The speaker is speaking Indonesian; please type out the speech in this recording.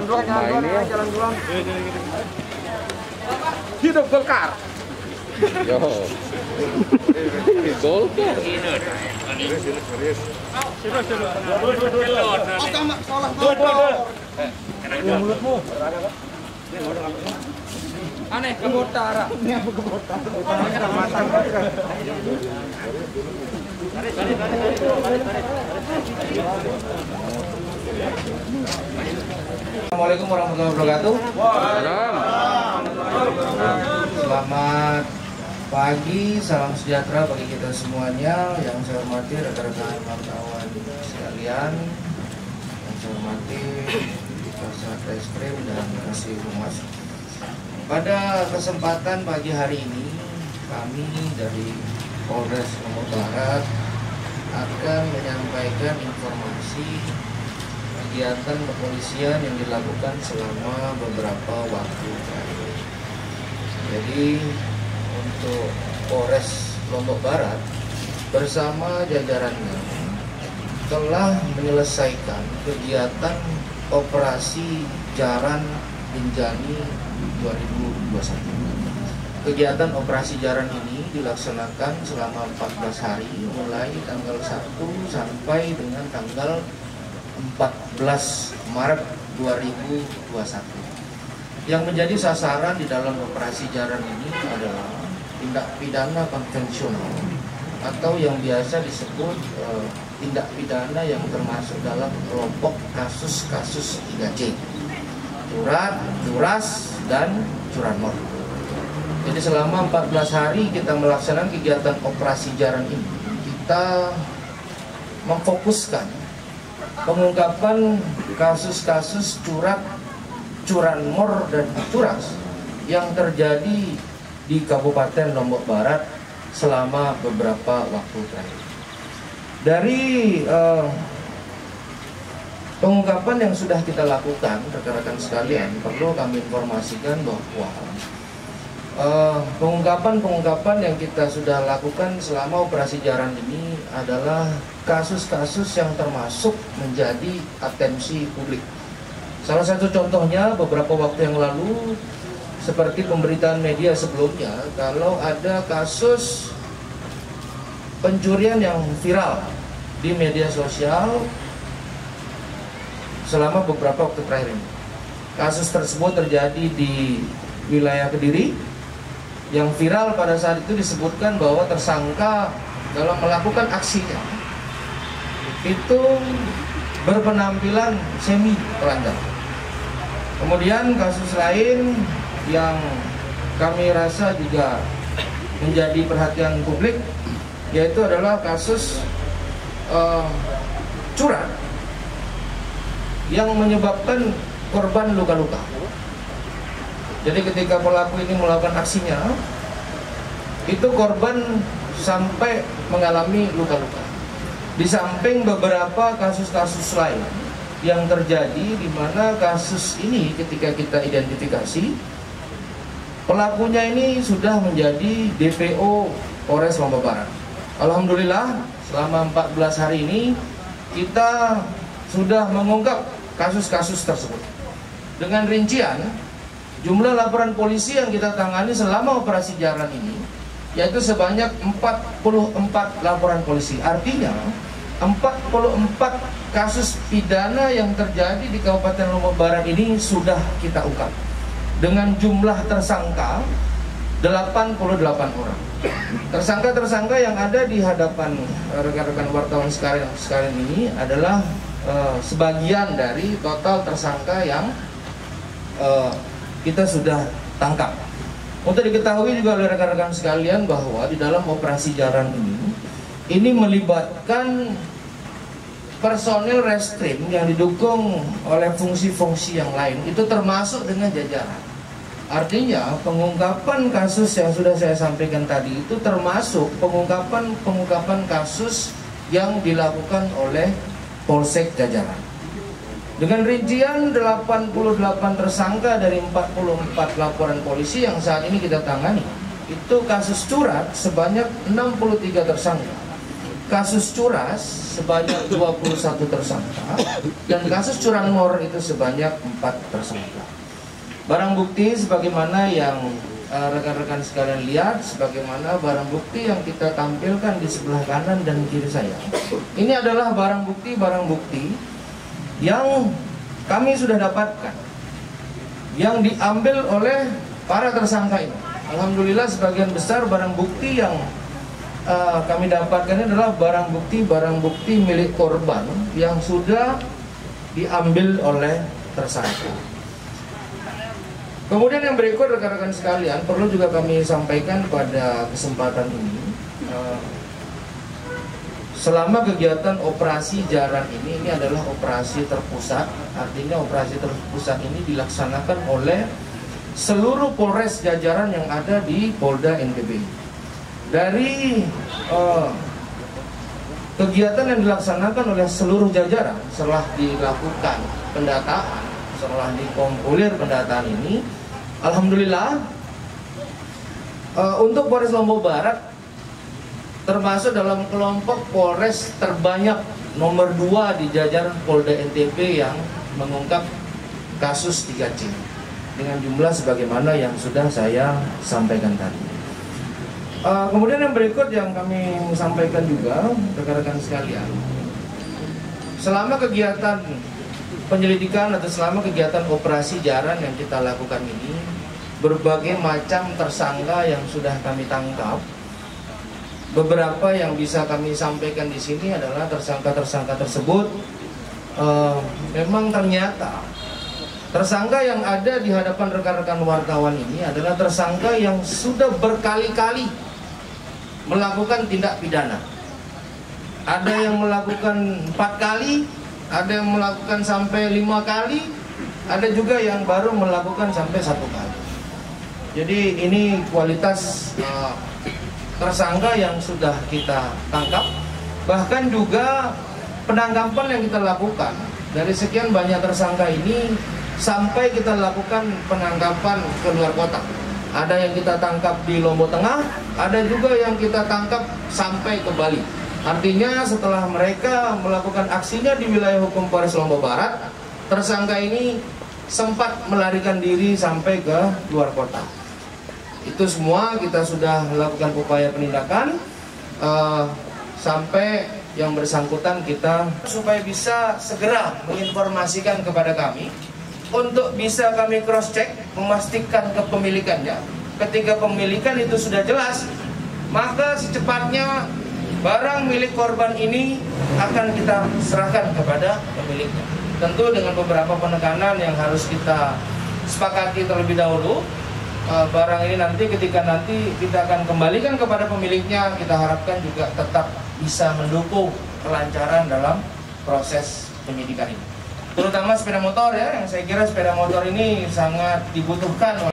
Jalan duluan, jalan duluan. Hidup Golkar. Yo. Golkar. Mulutmu. Aneh kebotara. Ini apa kebotara? Assalamualaikum warahmatullahi wabarakatuh. Selamat pagi, salam sejahtera bagi kita semuanya. Yang saya hormati rekan-rekan wartawan sekalian, yang saya hormati Kasat Reskrim dan Kasih Humas. Pada kesempatan pagi hari ini, kami dari Polres Lombok Barat akan menyampaikan informasi kegiatan kepolisian yang dilakukan selama beberapa waktu terakhir. Jadi untuk Polres Lombok Barat bersama jajarannya telah menyelesaikan kegiatan operasi Jaran Rinjani 2021. Kegiatan operasi Jaran ini dilaksanakan selama 14 hari mulai tanggal 1 sampai dengan tanggal 14 Maret 2021. Yang menjadi sasaran di dalam operasi Jaran ini adalah tindak pidana konvensional atau yang biasa disebut tindak pidana yang termasuk dalam kelompok kasus-kasus 3C, curat, curas, dan curanmor. Jadi selama 14 hari kita melaksanakan kegiatan operasi Jaran ini, kita memfokuskan pengungkapan kasus-kasus curat, curanmor, dan curas yang terjadi di Kabupaten Lombok Barat selama beberapa waktu terakhir. Dari pengungkapan yang sudah kita lakukan, rekan-rekan sekalian, perlu kami informasikan bahwa pengungkapan yang kita sudah lakukan selama operasi Jaran ini adalah kasus-kasus yang termasuk menjadi atensi publik. Salah satu contohnya beberapa waktu yang lalu, seperti pemberitaan media sebelumnya, kalau ada kasus pencurian yang viral di media sosial selama beberapa waktu terakhir ini. Kasus tersebut terjadi di wilayah Kediri. Yang viral pada saat itu disebutkan bahwa tersangka dalam melakukan aksinya itu berpenampilan semi telanjang. Kemudian kasus lain yang kami rasa juga menjadi perhatian publik, yaitu adalah kasus curat yang menyebabkan korban luka-luka. Jadi ketika pelaku ini melakukan aksinya, itu korban sampai mengalami luka-luka. Di samping beberapa kasus-kasus lain yang terjadi, di mana kasus ini ketika kita identifikasi, pelakunya ini sudah menjadi DPO Polres Lombok Barat. Alhamdulillah selama 14 hari ini kita sudah mengungkap kasus-kasus tersebut. Dengan rincian jumlah laporan polisi yang kita tangani selama operasi Jaran ini yaitu sebanyak 44 laporan polisi. Artinya 44 kasus pidana yang terjadi di Kabupaten Lombok Barat ini sudah kita ungkap dengan jumlah tersangka 88 orang. Tersangka-tersangka yang ada di hadapan rekan-rekan wartawan sekalian ini adalah sebagian dari total tersangka yang kita sudah tangkap. Untuk diketahui juga oleh rekan-rekan sekalian bahwa di dalam operasi Jaran ini melibatkan personil reskrim yang didukung oleh fungsi-fungsi yang lain, itu termasuk dengan jajaran. Artinya pengungkapan kasus yang sudah saya sampaikan tadi itu termasuk pengungkapan kasus yang dilakukan oleh Polsek jajaran. Dengan rincian 88 tersangka dari 44 laporan polisi yang saat ini kita tangani, itu kasus curat sebanyak 63 tersangka. kasus curas sebanyak 21 tersangka dan kasus curanmor itu sebanyak 4 tersangka. Barang bukti sebagaimana yang rekan-rekan sekalian lihat, sebagaimana barang bukti yang kita tampilkan di sebelah kanan dan kiri saya. Ini adalah barang bukti yang kami sudah dapatkan, yang diambil oleh para tersangka ini. Alhamdulillah sebagian besar barang bukti yang kami dapatkan ini adalah barang bukti milik korban yang sudah diambil oleh tersangka. Kemudian yang berikut rekan-rekan sekalian, perlu juga kami sampaikan pada kesempatan ini, selama kegiatan operasi jaran ini adalah operasi terpusat. Artinya operasi terpusat ini dilaksanakan oleh seluruh Polres jajaran yang ada di Polda NTB. Dari kegiatan yang dilaksanakan oleh seluruh jajaran setelah dilakukan pendataan, setelah dikompolir pendataan ini, alhamdulillah untuk Polres Lombok Barat termasuk dalam kelompok Polres terbanyak nomor 2 di jajaran Polda NTB yang mengungkap kasus 3C dengan jumlah sebagaimana yang sudah saya sampaikan tadi. Kemudian yang berikut yang kami sampaikan juga rekan-rekan sekalian, selama kegiatan penyelidikan atau selama kegiatan operasi jaran yang kita lakukan ini, berbagai macam tersangka yang sudah kami tangkap. Beberapa yang bisa kami sampaikan di sini adalah tersangka-tersangka tersebut memang ternyata tersangka yang ada di hadapan rekan-rekan wartawan ini adalah tersangka yang sudah berkali-kali melakukan tindak pidana. Ada yang melakukan 4 kali, ada yang melakukan sampai 5 kali, ada juga yang baru melakukan sampai 1 kali. Jadi ini kualitas tersangka yang sudah kita tangkap. Bahkan juga penangkapan yang kita lakukan dari sekian banyak tersangka ini sampai kita lakukan penangkapan ke luar kota. Ada yang kita tangkap di Lombok Tengah, ada juga yang kita tangkap sampai ke Bali. Artinya setelah mereka melakukan aksinya di wilayah hukum Polres Lombok Barat, tersangka ini sempat melarikan diri sampai ke luar kota. Itu semua kita sudah melakukan upaya penindakan sampai yang bersangkutan kita supaya bisa segera menginformasikan kepada kami untuk bisa kami cross check, memastikan kepemilikannya. Ketika pemilikan itu sudah jelas, maka secepatnya barang milik korban ini akan kita serahkan kepada pemiliknya. Tentu dengan beberapa penekanan yang harus kita sepakati terlebih dahulu. Barang ini nanti ketika nanti kita akan kembalikan kepada pemiliknya, kita harapkan juga tetap bisa mendukung kelancaran dalam proses penyidikan ini. Terutama sepeda motor ya, yang saya kira sepeda motor ini sangat dibutuhkan.